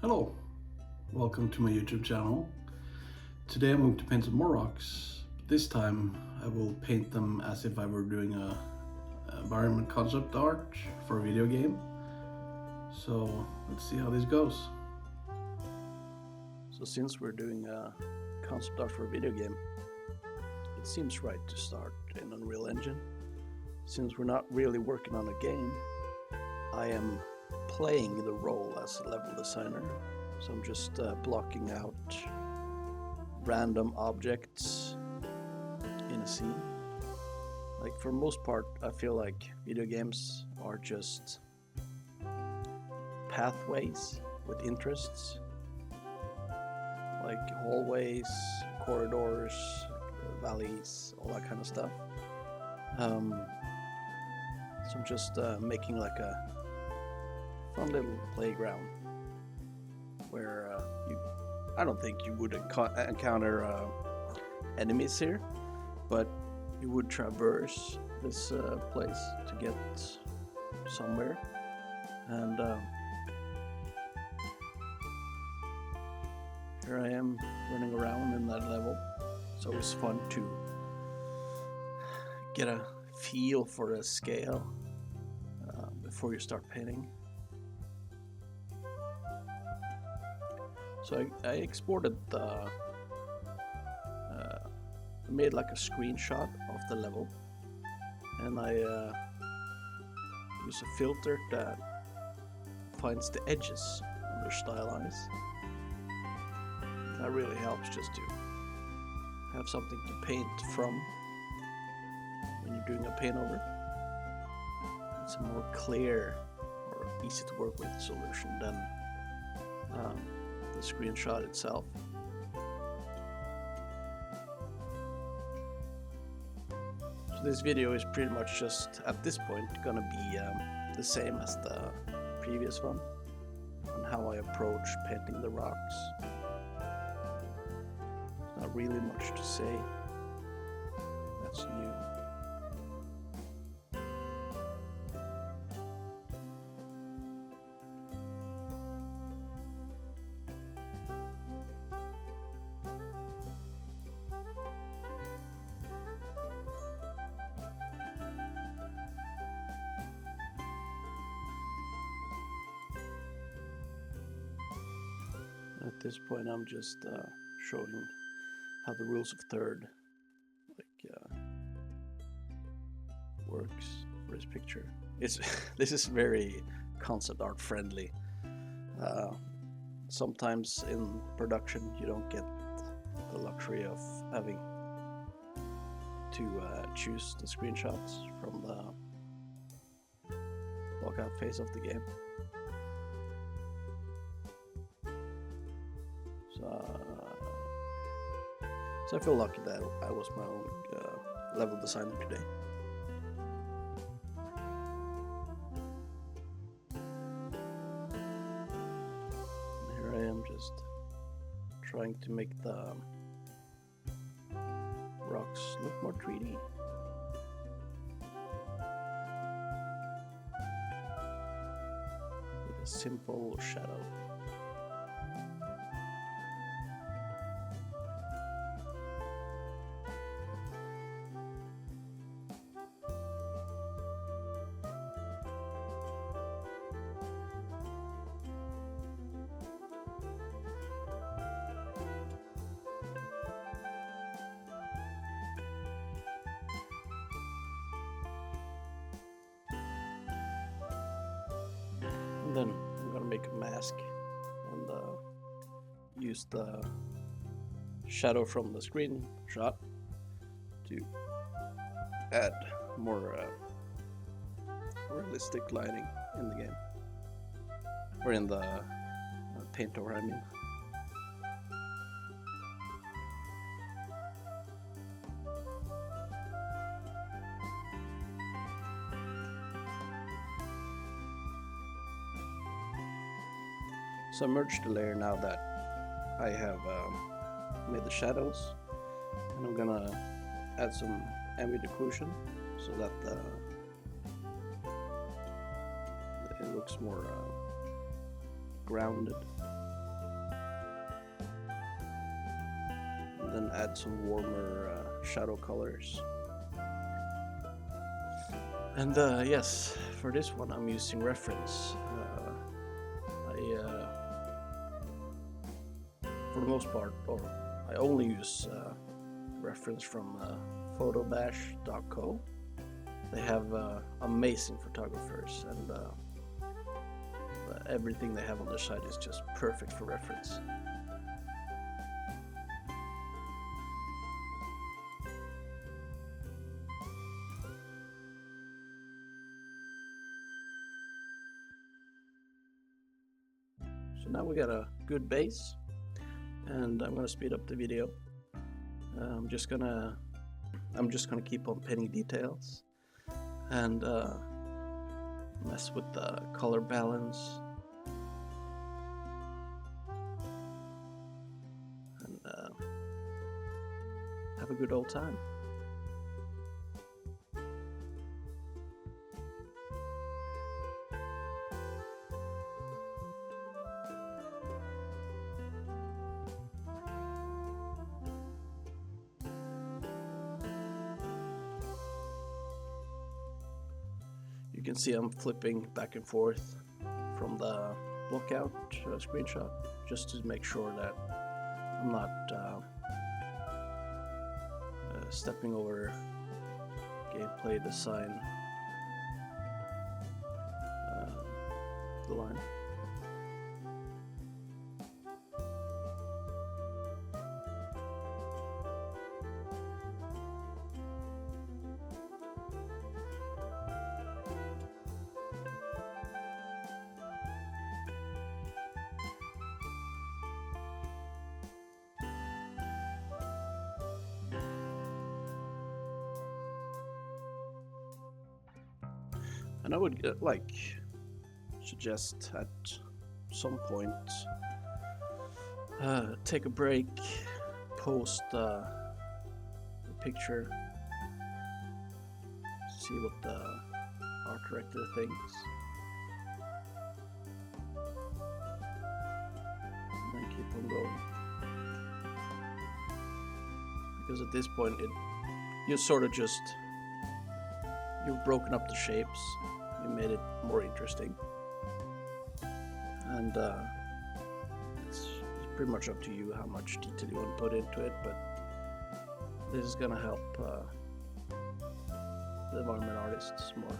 Hello, welcome to my YouTube channel. Today I'm going to paint some more rocks. This time I will paint them as if I were doing a environment concept art for a video game. So let's see how this goes. So since we're doing a concept art for a video game, it seems right to start in Unreal Engine. Since we're not really working on a game, I am playing the role as a level designer. So I'm just blocking out random objects in a scene. Like for most part, I feel like video games are just pathways with interests, like hallways, corridors, valleys, all that kind of stuff. So I'm just making like a fun little playground where I don't think you would encounter enemies here, but you would traverse this place to get somewhere. And here I am running around in that level. It's always fun to get a feel for a scale before you start painting. So I exported the, made like a screenshot of the level, and I use a filter that finds the edges when they're stylized. That really helps just to have something to paint from when you're doing a paintover. It's a more clear or easy to work with solution than the screenshot itself. So this video is pretty much just at this point gonna be the same as the previous one on how I approach painting the rocks. There's not really much to say that's new. At this point, I'm just showing how the rules of third works for this picture. This is very concept art friendly. Sometimes in production, you don't get the luxury of having to choose the screenshots from the blockout phase of the game. So I feel lucky that I was my own level designer today. And here I am just trying to make the rocks look more 3D. With a simple shadow. And then I'm gonna make a mask and use the shadow from the screenshot to add more realistic lighting in the game, or in the paintover, I mean. So I merged the layer now that I have made the shadows, and I'm gonna add some ambient occlusion so that it looks more grounded. and then add some warmer shadow colors. And yes, for this one I'm using reference. For the most part, or I only use reference from photobash.co. They have amazing photographers, and everything they have on their site is just perfect for reference. So now we got a good base, and I'm gonna speed up the video. I'm just gonna keep on painting details and mess with the color balance and have a good old time. You can see I'm flipping back and forth from the blockout screenshot just to make sure that I'm not stepping over gameplay design the line. And I would suggest at some point take a break, post the picture, see what the art director thinks, and then keep on going. Because at this point you've broken up the shapes, you made it more interesting, and it's pretty much up to you how much detail you want to put into it, but this is gonna help the environment artists more.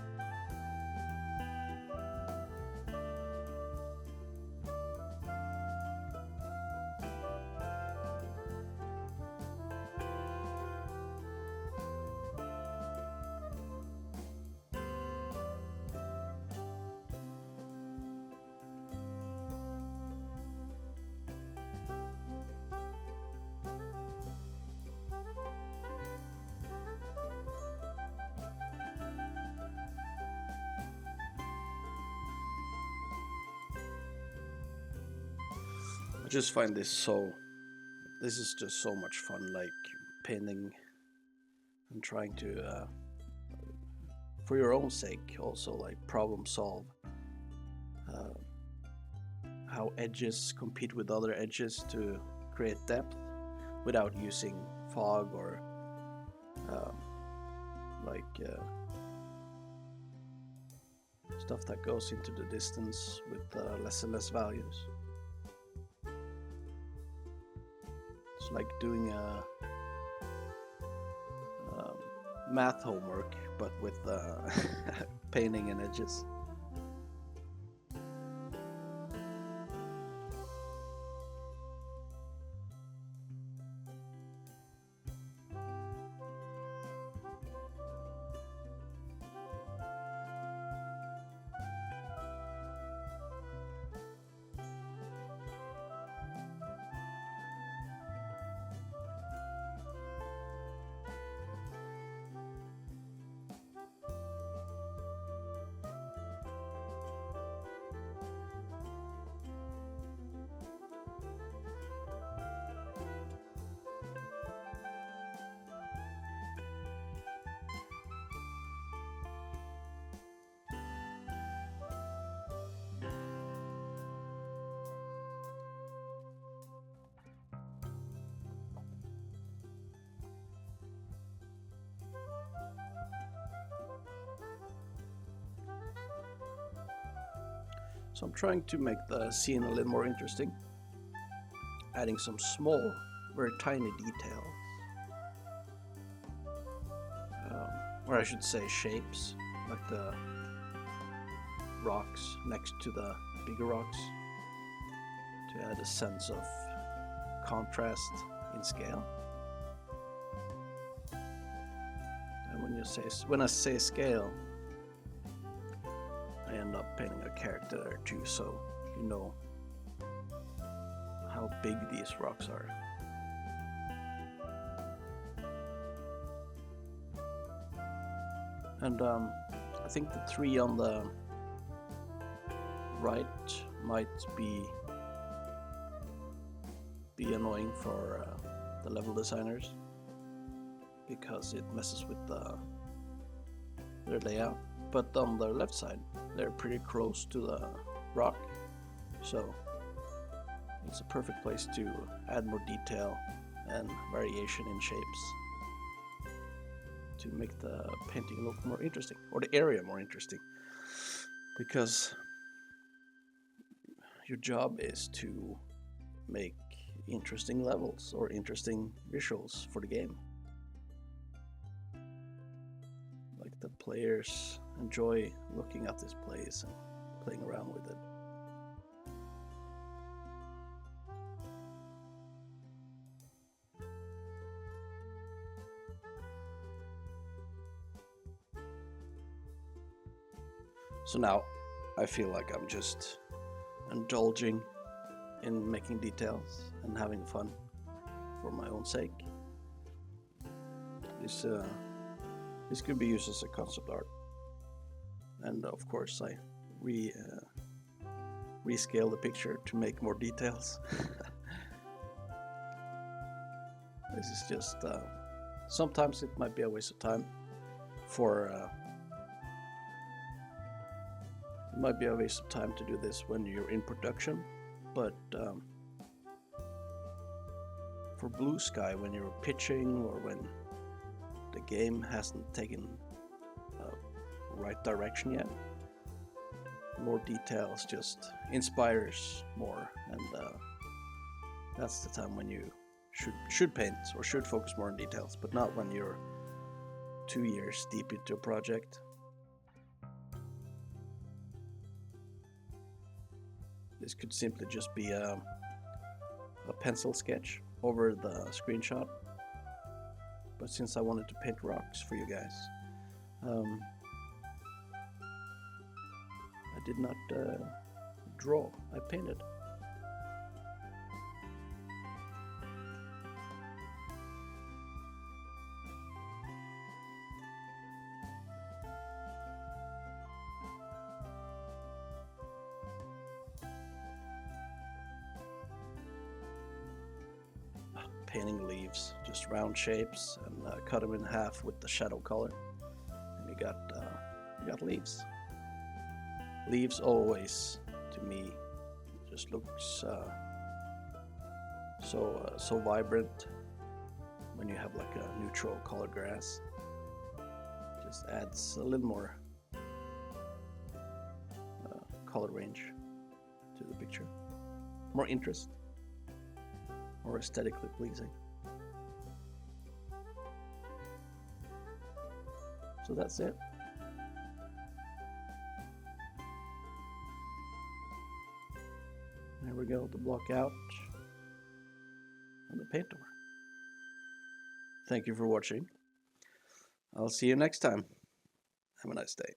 I just find this is just so much fun, like painting and trying to, for your own sake, also like problem solve how edges compete with other edges to create depth without using fog or stuff that goes into the distance with less and less values. It's like doing a math homework, but with painting and edges. So I'm trying to make the scene a little more interesting, adding some small, very tiny details, or I should say shapes, like the rocks next to the bigger rocks, to add a sense of contrast in scale. And when I say scale, I end up painting a character there too, so you know how big these rocks are. And I think the tree on the right might be annoying for the level designers, because it messes with their layout. But on the left side, they're pretty close to the rock, so it's a perfect place to add more detail and variation in shapes to make the painting look more interesting, or the area more interesting, because your job is to make interesting levels or interesting visuals for the game. Like the players enjoy looking at this place and playing around with it. So now I feel like I'm just indulging in making details and having fun for my own sake. This could be used as a concept art, and of course I rescale the picture to make more details. This is just sometimes it might be a waste of time it might be a waste of time to do this when you're in production, but for blue sky, when you're pitching or when the game hasn't taken right direction yet, more details just inspires more, and that's the time when you should paint or should focus more on details, but not when you're 2 years deep into a project. This could simply just be a pencil sketch over the screenshot, but since I wanted to paint rocks for you guys, I did not draw, I painted. Painting leaves, just round shapes, and cut them in half with the shadow color, and you got leaves. Leaves always, to me, just looks so vibrant when you have like a neutral colored grass. Just adds a little more color range to the picture, more interest, more aesthetically pleasing. So that's it. There we go, the block out and the paintover. Thank you for watching. I'll see you next time. Have a nice day.